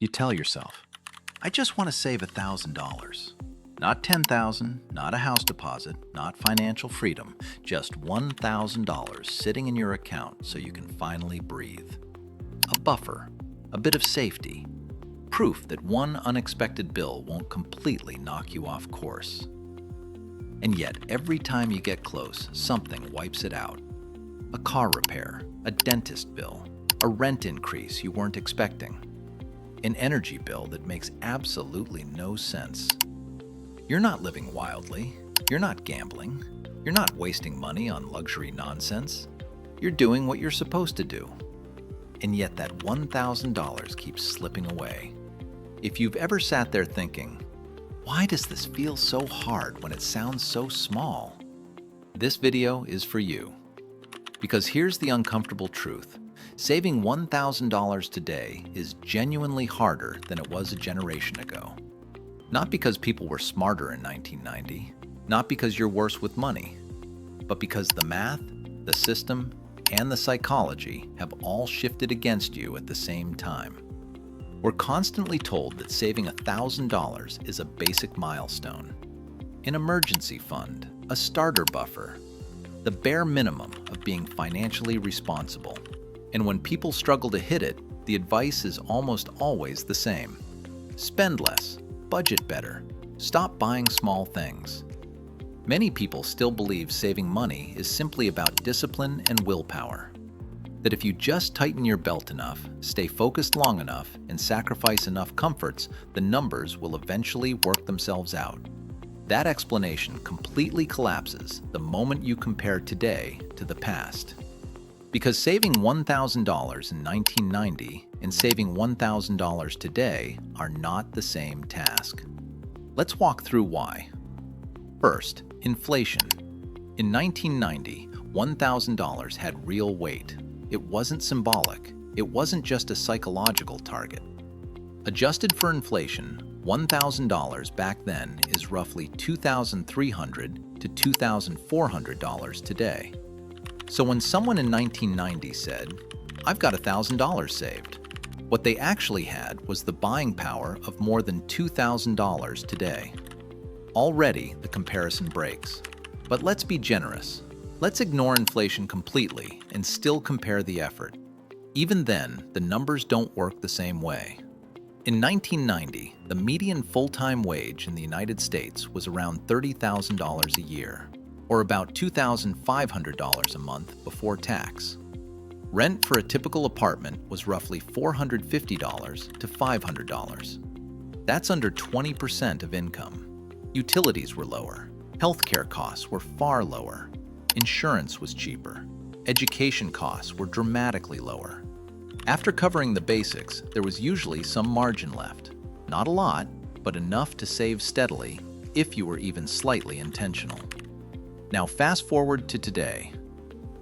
You tell yourself, I just want to save $1,000. Not 10,000, not a house deposit, not financial freedom, just $1,000 sitting in your account so you can finally breathe. A buffer, a bit of safety, proof that one unexpected bill won't completely knock you off course. And yet, every time you get close, something wipes it out. A car repair, a dentist bill, a rent increase you weren't expecting, an energy bill that makes absolutely no sense. You're not living wildly. You're not gambling. You're not wasting money on luxury nonsense. You're doing what you're supposed to do. And yet that $1,000 keeps slipping away. If you've ever sat there thinking, why does this feel so hard when it sounds so small? This video is for you. Because here's the uncomfortable truth. Saving $1,000 today is genuinely harder than it was a generation ago. Not because people were smarter in 1990, not because you're worse with money, but because the math, the system, and the psychology have all shifted against you at the same time. We're constantly told that saving $1,000 is a basic milestone, an emergency fund, a starter buffer, the bare minimum of being financially responsible. And when people struggle to hit it, the advice is almost always the same. Spend less, budget better, stop buying small things. Many people still believe saving money is simply about discipline and willpower. That if you just tighten your belt enough, stay focused long enough, and sacrifice enough comforts, the numbers will eventually work themselves out. That explanation completely collapses the moment you compare today to the past. Because saving $1,000 in 1990 and saving $1,000 today are not the same task. Let's walk through why. First, inflation. In 1990, $1,000 had real weight. It wasn't symbolic. It wasn't just a psychological target. Adjusted for inflation, $1,000 back then is roughly $2,300 to $2,400 today. So when someone in 1990 said, I've got $1,000 saved, what they actually had was the buying power of more than $2,000 today. Already, the comparison breaks. But let's be generous. Let's ignore inflation completely and still compare the effort. Even then, the numbers don't work the same way. In 1990, the median full-time wage in the United States was around $30,000 a year, or about $2,500 a month before tax. Rent for a typical apartment was roughly $450 to $500. That's under 20% of income. Utilities were lower. Healthcare costs were far lower. Insurance was cheaper. Education costs were dramatically lower. After covering the basics, there was usually some margin left. Not a lot, but enough to save steadily if you were even slightly intentional. Now fast forward to today.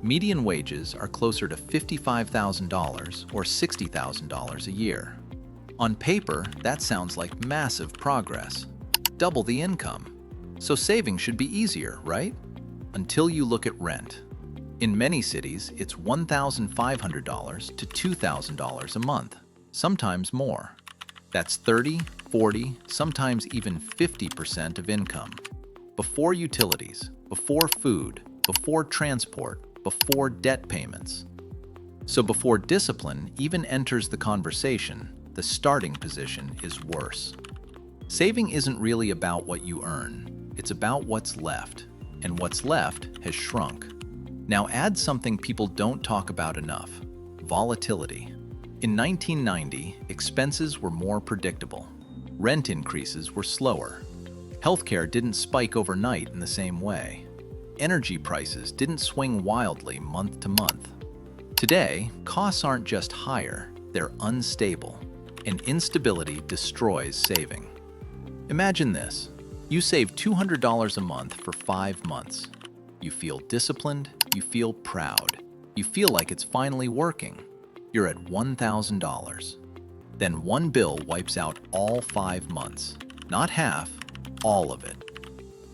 Median wages are closer to $55,000 or $60,000 a year. On paper, that sounds like massive progress. Double the income. So saving should be easier, right? Until you look at rent. In many cities, it's $1,500 to $2,000 a month, sometimes more. That's 30, 40, sometimes even 50% of income. Before utilities, before food, before transport, before debt payments. So before discipline even enters the conversation, the starting position is worse. Saving isn't really about what you earn. It's about what's left, and what's left has shrunk. Now add something people don't talk about enough: volatility. In 1990, expenses were more predictable. Rent increases were slower. Healthcare didn't spike overnight in the same way. Energy prices didn't swing wildly month to month. Today, costs aren't just higher, they're unstable, and instability destroys saving. Imagine this. You save $200 a month for 5 months. You feel disciplined, you feel proud, you feel like it's finally working. You're at $1,000. Then one bill wipes out all 5 months. Not half, all of it.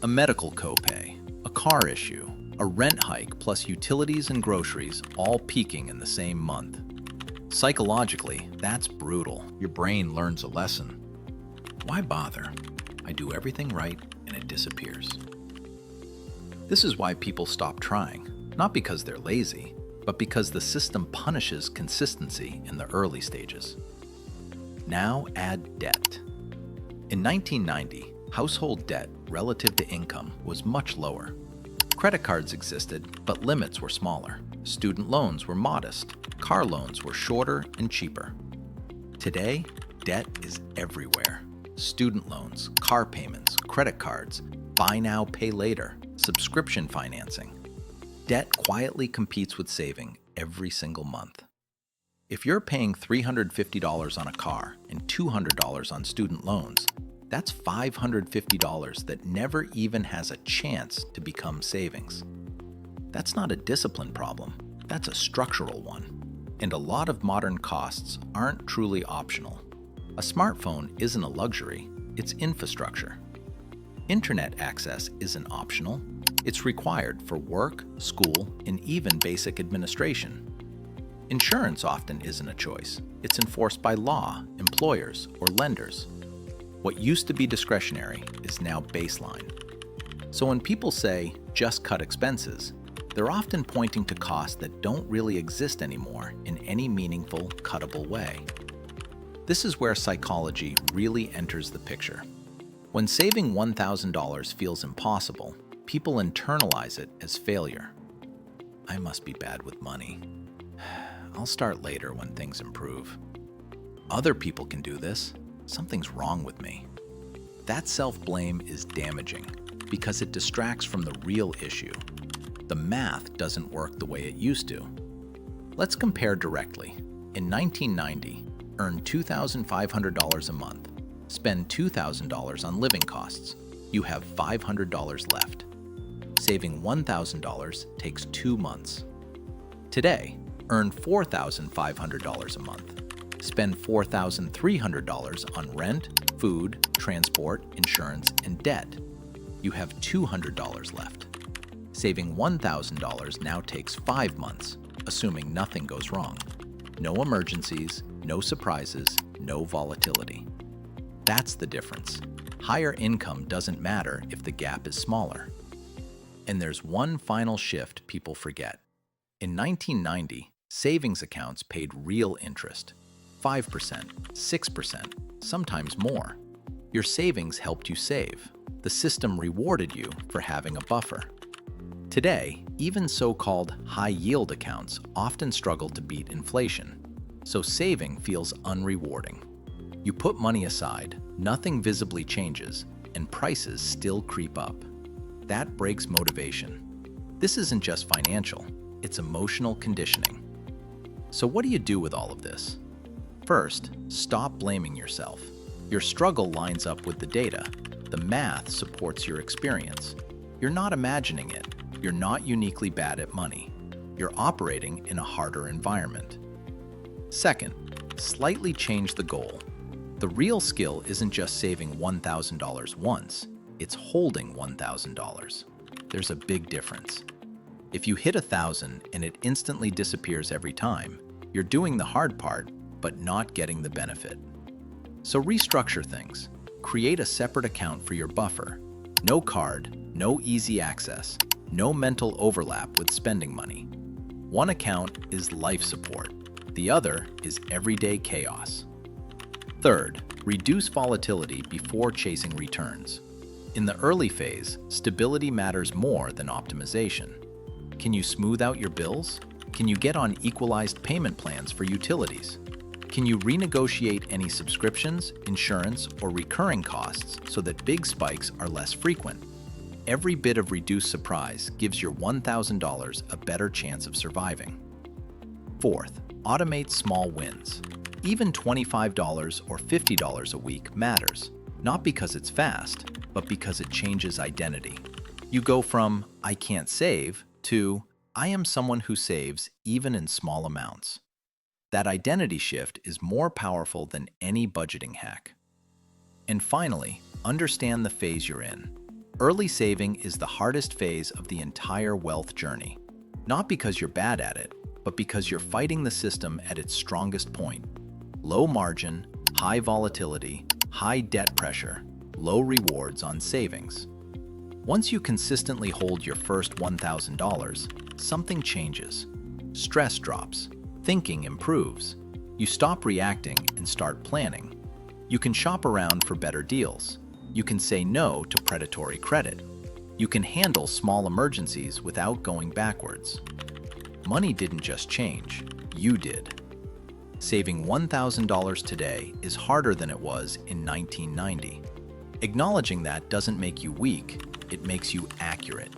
A medical copay, a car issue, a rent hike plus utilities and groceries all peaking in the same month. Psychologically, that's brutal. Your brain learns a lesson. Why bother? I do everything right and it disappears. This is why people stop trying, not because they're lazy, but because the system punishes consistency in the early stages. Now add debt. In 1990, household debt relative to income was much lower. Credit cards existed, but limits were smaller. Student loans were modest. Car loans were shorter and cheaper. Today, debt is everywhere. Student loans, car payments, credit cards, buy now, pay later, subscription financing. Debt quietly competes with saving every single month. If you're paying $350 on a car and $200 on student loans, that's $550 that never even has a chance to become savings. That's not a discipline problem, that's a structural one. And a lot of modern costs aren't truly optional. A smartphone isn't a luxury, it's infrastructure. Internet access isn't optional, it's required for work, school, and even basic administration. Insurance often isn't a choice, it's enforced by law, employers, or lenders. What used to be discretionary is now baseline. So when people say, just cut expenses, they're often pointing to costs that don't really exist anymore in any meaningful, cuttable way. This is where psychology really enters the picture. When saving $1,000 feels impossible, people internalize it as failure. I must be bad with money. I'll start later when things improve. Other people can do this. Something's wrong with me. That self-blame is damaging because it distracts from the real issue. The math doesn't work the way it used to. Let's compare directly. In 1990, earn $2,500 a month. Spend $2,000 on living costs. You have $500 left. Saving $1,000 takes 2 months. Today, earn $4,500 a month. Spend $4,300 on rent, food, transport, insurance, and debt. You have $200 left. Saving $1,000 now takes 5 months, assuming nothing goes wrong. No emergencies, no surprises, no volatility. That's the difference. Higher income doesn't matter if the gap is smaller. And there's one final shift people forget. In 1990, savings accounts paid real interest. 5%, 6%, sometimes more. Your savings helped you save. The system rewarded you for having a buffer. Today, even so-called high-yield accounts often struggle to beat inflation, so saving feels unrewarding. You put money aside, nothing visibly changes, and prices still creep up. That breaks motivation. This isn't just financial, it's emotional conditioning. So what do you do with all of this? First, stop blaming yourself. Your struggle lines up with the data. The math supports your experience. You're not imagining it. You're not uniquely bad at money. You're operating in a harder environment. Second, slightly change the goal. The real skill isn't just saving $1,000 once, it's holding $1,000. There's a big difference. If you hit 1,000 and it instantly disappears every time, you're doing the hard part, but not getting the benefit. So restructure things. Create a separate account for your buffer. No card, no easy access, no mental overlap with spending money. One account is life support. The other is everyday chaos. Third, reduce volatility before chasing returns. In the early phase, stability matters more than optimization. Can you smooth out your bills? Can you get on equalized payment plans for utilities? Can you renegotiate any subscriptions, insurance, or recurring costs so that big spikes are less frequent? Every bit of reduced surprise gives your $1,000 a better chance of surviving. Fourth, automate small wins. Even $25 or $50 a week matters, not because it's fast, but because it changes identity. You go from, I can't save, to, I am someone who saves even in small amounts. That identity shift is more powerful than any budgeting hack. And finally, understand the phase you're in. Early saving is the hardest phase of the entire wealth journey. Not because you're bad at it, but because you're fighting the system at its strongest point. Low margin, high volatility, high debt pressure, low rewards on savings. Once you consistently hold your first $1,000, something changes. Stress drops, thinking improves. You stop reacting and start planning. You can shop around for better deals. You can say no to predatory credit. You can handle small emergencies without going backwards. Money didn't just change, you did. Saving $1,000 today is harder than it was in 1990. Acknowledging that doesn't make you weak, it makes you accurate.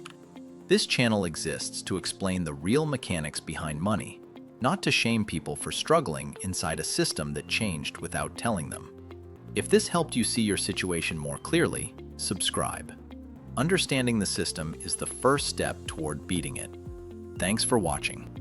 This channel exists to explain the real mechanics behind money, not to shame people for struggling inside a system that changed without telling them. If this helped you see your situation more clearly, subscribe. Understanding the system is the first step toward beating it. Thanks for watching.